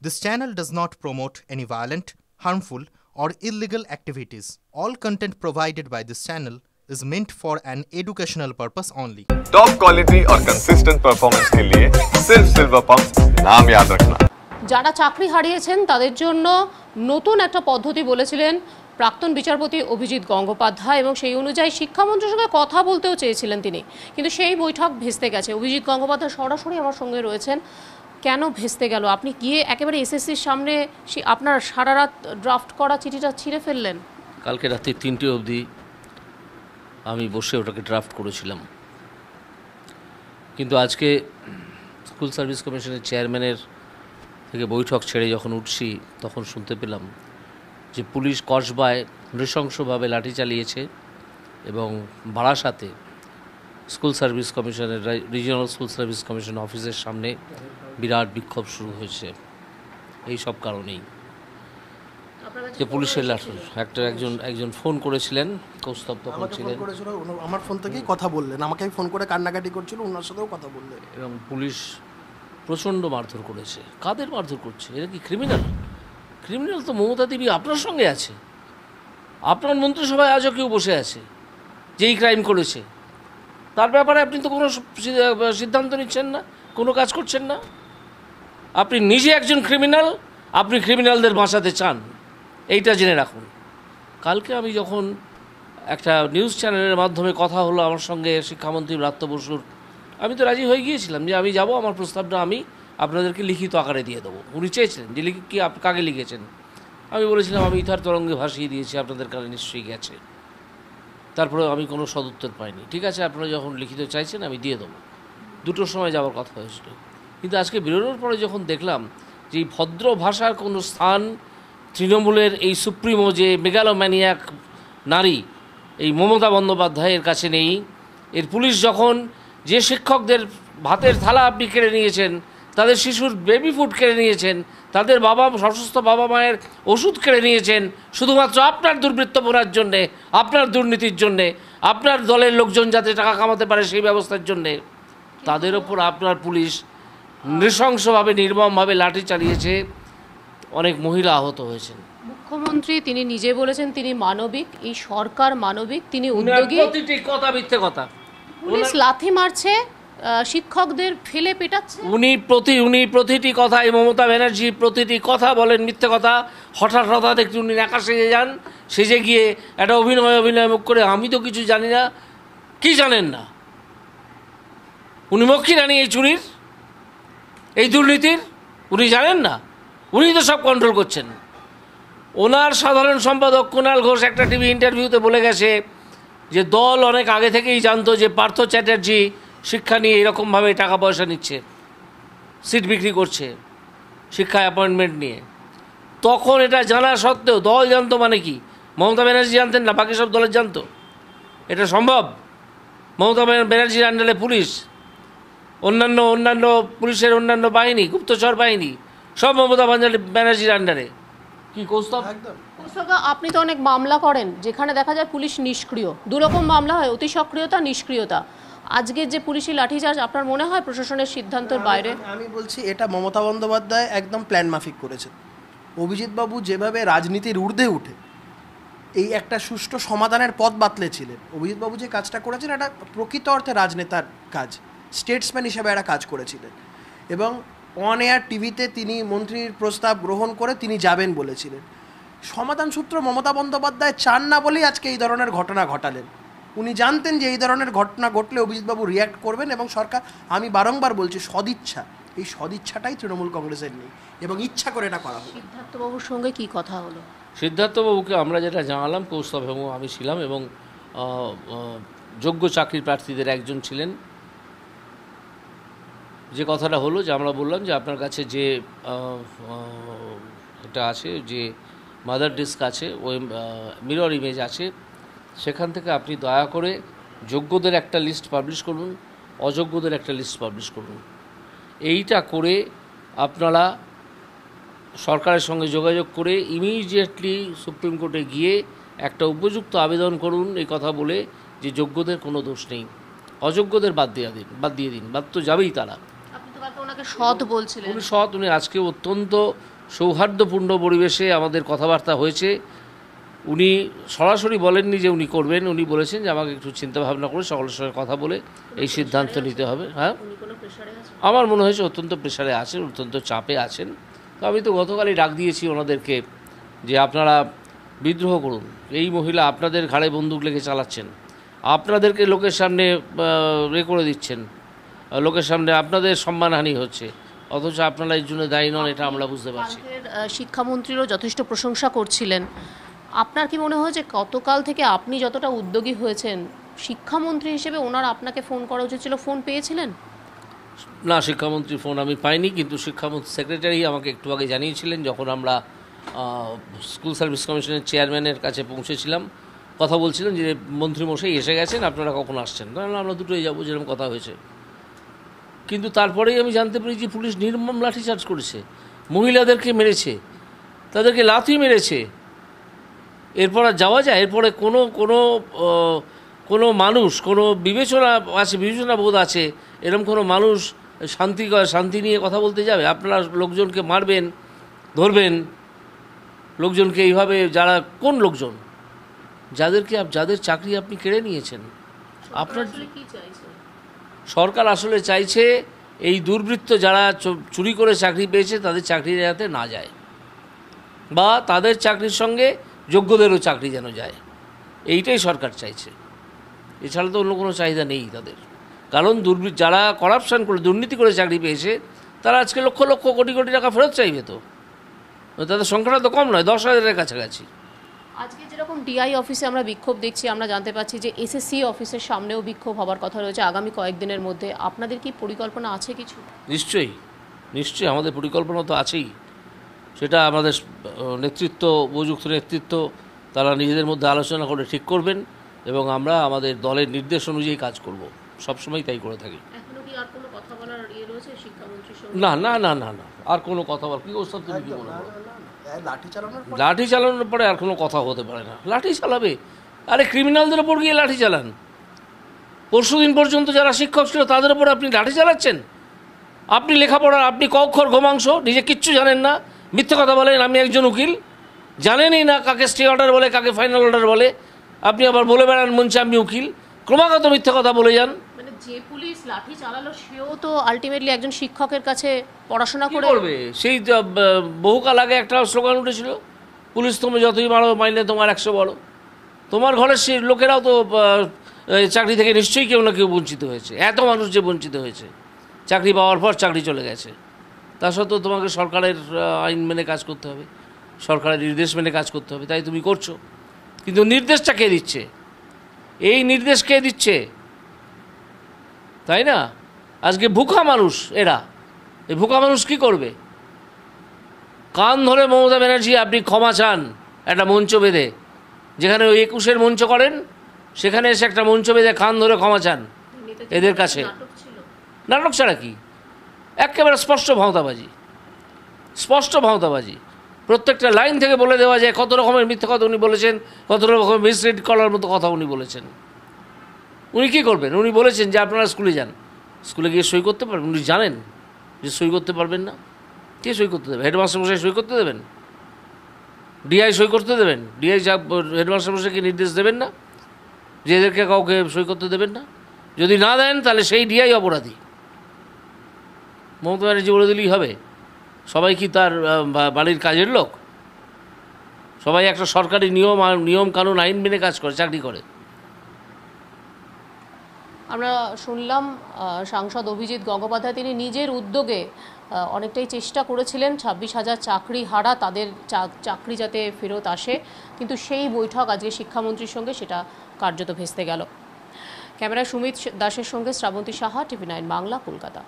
This channel does not promote any violent, harmful, or illegal activities. All content provided by this channel is meant for an educational purpose only. Top quality और consistent performance के लिए सिर्फ silver pump नाम याद रखना। যারা চাকরি হারিয়েছেন তাদের জন্য নতুন একটা পদ্ধতি বলেছিলেন প্রাক্তন বিচারপতি অভিজিৎ গঙ্গোপাধ্যায় এবং সেই অনুযায়ী শিক্ষামন্ত্রীর সঙ্গে কথা বলতেও চেয়েছিলেন তিনি, কিন্তু সেই বৈঠক ভেস্তে গেছে। অভিজিৎ গঙ্গোপাধ্যায় সরাসরি আমার সঙ্গে রয়েছেন। কেন ভেস্তে গেল? আপনি গিয়ে একেবারে এসএসসির সামনে আপনার সারা রাত ড্রাফট করা চিঠিটা ছিঁড়ে ফেললেন? কালকে রাত্রি 3টে অবধি আমি বসে ওটাকে ড্রাফট করেছিলাম, কিন্তু আজকে স্কুল সার্ভিস কমিশনের চেয়ারম্যানের থেকে বৈঠক ছেড়ে যখন উঠছি তখন শুনতে পেলাম যে পুলিশ কসবায় নৃশংসভাবে লাঠি চালিয়েছে এবং বারাসাতে স্কুল সার্ভিস কমিশনের রিজিওনাল স্কুল সার্ভিস কমিশন অফিসের সামনে বিরাট বিক্ষোভ শুরু হয়েছে। এই সব কারণেই যে পুলিশের একজন ফোন করেছিলেন, কৌস্তব তখন ছিলেন, আমার ফোন থেকেই কথা বললেন, আমাকে ফোন করে কান্নাকাটি করছিল, ওনার সাথেও কথা বললেন এবং পুলিশ প্রচণ্ড মারধর করেছে। কাদের মারধর করছে? এরা কি ক্রিমিনাল? ক্রিমিনাল তো মমতা দেবী আপনার সঙ্গে আছে, আপনার মন্ত্রিসভায় আজও কেউ বসে আছে যেই ক্রাইম করেছে, তার ব্যাপারে আপনি তো কোনো সিদ্ধান্ত নিচ্ছেন না, কোনো কাজ করছেন না। আপনি নিজে একজন ক্রিমিনাল, আপনি ক্রিমিনালদের বাঁচাতে চান, এইটা জেনে রাখুন। কালকে আমি যখন একটা নিউজ চ্যানেলের মাধ্যমে কথা হলো আমার সঙ্গে শিক্ষামন্ত্রী ব্রাত্য বসুর, আমি তো রাজি হয়ে গিয়েছিলাম যে আমি যাব, আমার প্রস্তাবটা আমি আপনাদেরকে লিখিত আকারে দিয়ে দেবো। উনি চেয়েছিলেন যে কি কাকে লিখেছেন, আমি বলেছিলাম আমি ইথার তরঙ্গে ভাসিয়ে দিয়েছি, আপনাদের কাছে নিশ্চয়ই গেছে। তারপরে আমি কোনো সদুত্তর পাইনি। ঠিক আছে, আপনারা যখন লিখিত চাইছেন আমি দিয়ে দেবো। 2টোর সময় যাওয়ার কথা হয়েছিল, কিন্তু আজকে বেরোনোর পরে যখন দেখলাম যে এই ভদ্র ভাষার কোনো স্থান তৃণমূলের এই সুপ্রিমো যে মেগালোম্যানিয়াক নারী এই মমতা বন্দ্যোপাধ্যায়ের কাছে নেই। এর পুলিশ যখন যে শিক্ষকদের ভাতের থালা আপনি কেড়ে নিয়েছেন, তাদের শিশুর বেবি ফুড কেড়ে নিয়েছেন, তাদের অসুস্থ বাবা মায়ের ওষুধ কেড়ে নিয়েছেন শুধুমাত্র আপনার দুর্বৃত্তপনার জন্যে, আপনার দুর্নীতির জন্যে, আপনার দলের লোকজন যাতে টাকা কামাতে পারে সেই ব্যবস্থার জন্যে, তাদের ওপর আপনার পুলিশ নৃশংসভাবে নির্মমভাবে লাঠি চালিয়েছে। অনেক মহিলা আহত হয়েছেন। মুখ্যমন্ত্রী তিনি নিজে বলেছেন তিনি মানবিক, এই সরকার মানবিক, তিনি উদ্যোগী। প্রতিটি কথা মিথ্যে কথা। পুলিশ লাথি মারছে, শিক্ষকদের ফেলে পেটাচ্ছে। উনি প্রতিটি কথা, এই মমতা ব্যানার্জি প্রতিটি কথা বলেন মিথ্যে কথা। হঠাৎ একটু উনি একা সেজে যান, সেজে গিয়ে একটা অভিনয় মুখ করে আমি তো কিছু জানি না। কি জানেন না? উনি মক্ষী রানী এই চুরির, এই দুর্নীতির, উনি জানেন না? উনি তো সব কন্ট্রোল করছেন। ওনার সাধারণ সম্পাদক কুণাল ঘোষ একটা টিভি ইন্টারভিউতে বলে গেছে যে দল অনেক আগে থেকেই জানতো যে পার্থ চ্যাটার্জি শিক্ষা নিয়ে এরকমভাবে টাকা পয়সা নিচ্ছে, সিট বিক্রি করছে শিক্ষা অ্যাপয়েন্টমেন্ট নিয়ে। তখন এটা জানা সত্ত্বেও দল জানতো মানে কি? মমতা ব্যানার্জি জানতেন না, বাকি সব দলের জানতো? এটা সম্ভব? মমতা ব্যানার্জির আন্ডারে পুলিশ, অন্যান্য পুলিশের অন্যান্য বাহিনী, গুপ্তচর বাহিনী সব মমতা ব্যানার্জির আন্ডারে। কি কৌস্তব? আপনি তো অনেক মামলা করেন যেখানে দেখা যায় পুলিশ নিষ্ক্রিয়। দুরকম মামলা হয়, অতি সক্রিয়তা, নিষ্ক্রিয়তা। আজকে যে পুলিশি লাঠিচার্জ আপনার মনে হয় প্রশাসনের সিদ্ধান্তের বাইরে? আমি বলছি এটা মমতা বন্দ্যোপাধ্যায় একদম প্ল্যান মাফিক করেছেন। অভিজিৎবাবু যেভাবে রাজনীতির ঊর্ধ্বে উঠে এই একটা সুষ্ঠু সমাধানের পথ বাতলেছিলেন, অভিজিৎবাবু যে কাজটা করেছেন এটা প্রকৃত অর্থে রাজনেতার কাজ, স্টেটসম্যান হিসেবে একটা কাজ করেছিলেন। এবং অন এয়ার টিভিতে তিনি মন্ত্রীর প্রস্তাব গ্রহণ করে তিনি যাবেন বলেছিলেন। সমাধান সূত্র মমতা বন্দ্যোপাধ্যায় চান না বলেই আজকে এই ধরনের ঘটনা ঘটালেন। উনি জানতেন যে এই ধরনের ঘটনা ঘটলে অভিজিৎবাবু রিয়্যাক্ট করবেন এবং সরকার, আমি বারংবার বলছি সদিচ্ছা, এই সদিচ্ছাটাই তৃণমূল কংগ্রেসের নেই এবং ইচ্ছা করে এটা করা হলো। সিদ্ধার্থবাবুর সঙ্গে কি কথা হলো? সিদ্ধার্থবাবুকে আমরা যেটা জানালাম, কৌস্তব এবং আমি ছিলাম এবং যোগ্য চাকরির প্রার্থীদের একজন ছিলেন। যে কথাটা হলো যে আমরা বললাম যে আপনার কাছে যে এটা আছে, যে মাদার ডিস্ক আছে, ওই মিরর ইমেজ আছে, সেখান থেকে আপনি দয়া করে যোগ্যদের একটা লিস্ট পাবলিশ করুন, অযোগ্যদের একটা লিস্ট পাবলিশ করুন। এইটা করে আপনারা সরকারের সঙ্গে যোগাযোগ করে ইমিডিয়েটলি সুপ্রিম কোর্টে গিয়ে একটা উপযুক্ত আবেদন করুন, এই কথা বলে যে যোগ্যদের কোনো দোষ নেই, অযোগ্যদের বাদ দিয়ে দিন। বাদ তো যাবেই তারা। আপনি তো গতকালকে ওনাকে সৎ বলছিলেন। উনি সৎ, উনি আজকে অত্যন্ত সৌহার্দ্যপূর্ণ পরিবেশে আমাদের কথাবার্তা হয়েছে। উনি সরাসরি বলেননি যে উনি করবেন, উনি বলেছেন যে আমাকে একটু চিন্তা ভাবনা করে সকলের সঙ্গে কথা বলে এই সিদ্ধান্ত নিতে হবে। হ্যাঁ, আমার মনে হয়েছে অত্যন্ত প্রেশারে আছেন, অত্যন্ত চাপে আছেন। তো আমি তো গতকালই ডাক দিয়েছি ওনাদেরকে যে আপনারা বিদ্রোহ করুন। এই মহিলা আপনাদের ঘাড়ে বন্দুক লেগে চালাচ্ছেন, আপনাদেরকে লোকের সামনে করে দিচ্ছেন, লোকের সামনে আপনাদের সম্মানহানি হচ্ছে, অথচ আপনারা এর জন্য দায়ী নন, এটা আমরা বুঝতে পারছি। শিক্ষামন্ত্রীরও যথেষ্ট প্রশংসা করছিলেন। আপনার কি মনে হয় যে গতকাল থেকে আপনি যতটা উদ্যোগী হয়েছেন, শিক্ষামন্ত্রী হিসেবে ওনার আপনাকে ফোন করা উচিত ছিল? ফোন পেয়েছিলেন? না, শিক্ষামন্ত্রীর ফোন আমি পাইনি, কিন্তু শিক্ষামন্ত্রী সেক্রেটারি আমাকে একটু আগে জানিয়েছিলেন যখন আমরা স্কুল সার্ভিস কমিশনের চেয়ারম্যানের কাছে পৌঁছেছিলাম, কথা বলছিলেন যে মন্ত্রীমশাই এসে গেছেন, আপনারা কখন আসছেন? কারণ আমরা দুটোই যাবো, যেরকম কথা হয়েছে। কিন্তু তারপরেই আমি জানতে পারি যে পুলিশ নির্মম লাঠিচার্জ করেছে, মহিলাদেরকে মেরেছে, তাদেরকে লাথি মেরেছে। এরপর আর যাওয়া যায়? এরপরে কোনো মানুষ, কোনো বিবেচনা বোধ আছে, এরকম কোনো মানুষ শান্তি নিয়ে কথা বলতে যাবে? আপনারা লোকজনকে মারবেন, ধরবেন, লোকজনকে এইভাবে, যারা কোন লোকজন, যাদের চাকরি আপনি কেড়ে নিয়েছেন। আপনার সরকার আসলে চাইছে এই দুর্বৃত্ত যারা চুরি করে চাকরি পেয়েছে তাদের চাকরি যাতে না যায়, বা তাদের চাকরির সঙ্গে যোগ্যদেরও চাকরি যেন যায়, এইটাই সরকার চাইছে। এছাড়া তো অন্য কোনো চাহিদা নেই তাদের। কারণ যারা করাপশান করে, দুর্নীতি করে চাকরি পেয়েছে, তারা আজকে লক্ষ লক্ষ কোটি কোটি টাকা ফেরত চাইবে। তো তাদের সংখ্যাটা তো কম নয়, 10,000-এর কাছাকাছি। আজকে যেরকম ডিআই অফিসে আমরা বিক্ষোভ দেখছি, আমরা জানতে পাচ্ছি যে এসএসসি অফিসের সামনেও বিক্ষোভ হওয়ার কথা রয়েছে আগামী কয়েকদিনের মধ্যে। আপনাদের কি পরিকল্পনা আছে কিছু? নিশ্চয়ই আমাদের পরিকল্পনা তো আছেই। সেটা আমাদের নেতৃত্ব, উপযুক্ত নেতৃত্ব, তারা নিজেদের মধ্যে আলোচনা করে ঠিক করবেন, এবং আমরা আমাদের দলের নির্দেশ অনুযায়ী কাজ করব। সবসময় তাই করে থাকি। এখনো কি আর কোনো কথা বলার রয়েছে শিক্ষামন্ত্রীর সঙ্গে? না, আর কোনো কথা বল কি ওসব তুমি কি বলবো? লাঠি চালানোর পরে আর কোনো কথা হতে পারে না। লাঠি চালাবে? আরে ক্রিমিনালদের ওপর গিয়ে লাঠি চালান। পরশুদিন পর্যন্ত যারা শিক্ষক ছিল তাদের ওপর আপনি লাঠি চালাচ্ছেন। আপনি লেখাপড়ার, আপনি ক অক্ষর গোমাংস, নিজে কিচ্ছু জানেন না, মিথ্যে কথা বলেন। আমি একজন উকিল, জানেনই না কাকে স্টে অর্ডার বলে, কাকে ফাইনাল অর্ডার বলে। আপনি আবার বলে বেড়ান মঞ্চে আমি উকিল, ক্রমাগত মিথ্যে কথা বলে যান। মানে যে পুলিশ লাঠি চালালো সেও তো আলটিমেটলি একজন শিক্ষকের কাছে পড়াশোনা করে করবে। সেই বহুকাল আগে একটা স্লোগান উঠেছিল, পুলিশ তুমি যতই মারো মাইনে তোমার 100 বড়। তোমার ঘরের সেই লোকেরাও তো চাকরি থেকে নিশ্চয়ই কেউ না কেউ বঞ্চিত হয়েছে। এত মানুষ যে বঞ্চিত হয়েছে, চাকরি পাওয়ার পর চাকরি চলে গেছে। তা সত্ত্বেও তোমাকে সরকারের আইন মেনে কাজ করতে হবে, সরকারের নির্দেশ মেনে কাজ করতে হবে, তাই তুমি করছো। কিন্তু নির্দেশটা কে দিচ্ছে? এই নির্দেশ কে দিচ্ছে? তাই না? আজকে ভুখা মানুষ এরা, এই ভুখা মানুষ কি করবে? কান ধরে মমতা ব্যানার্জি আপনি ক্ষমা চান একটা মঞ্চ বেঁধে, যেখানে ওই 21-এর মঞ্চ করেন, সেখানে এসে একটা মঞ্চ বেঁধে কান ধরে ক্ষমা চান এদের কাছে। নাটক ছাড়া কি? একেবারে স্পষ্ট ভাঁওতাবাজি। প্রত্যেকটা লাইন থেকে বলে দেওয়া যায় কত রকমের মিথ্যে কথা উনি বলেছেন, কত রকমের মিসরিড করার মতো কথা উনি বলেছেন। উনি কী করবেন? উনি বলেছেন যে আপনারা স্কুলে যান, স্কুলে গিয়ে সই করতে পারবেন। উনি জানেন যে সই করতে পারবেন না। কে সই করতে দেবে? হেডমাস্টার মশাই সই করতে দেবেন? ডিআই সই করতে দেবেন? ডিআই হেডমাস্টার মশাইকে নির্দেশ দেবেন না যে এদেরকে কাউকে সই করতে দেবেন না? যদি না দেন তাহলে সেই ডিআই অপরাধী। মমতা ব্যানার্জি বলে দিলেই হবে? সবাই কি তার বাড়ির কাজের লোক? সবাই একটা সরকারি নিয়ম কানুন আইন মেনে কাজ করে, চাকরি করে। আমরা শুনলাম সাংসদ অভিজিৎ গঙ্গোপাধ্যায় তিনি নিজের উদ্যোগে অনেকটাই চেষ্টা করেছিলেন 26,000 চাকরি হারা তাদের চাকরি যাতে ফেরত আসে, কিন্তু সেই বৈঠক আজকে শিক্ষামন্ত্রীর সঙ্গে সেটা কার্যত ভেস্তে গেল। ক্যামেরায় সুমিত দাসের সঙ্গে শ্রাবন্তী সাহা, TV9 বাংলা, কলকাতা।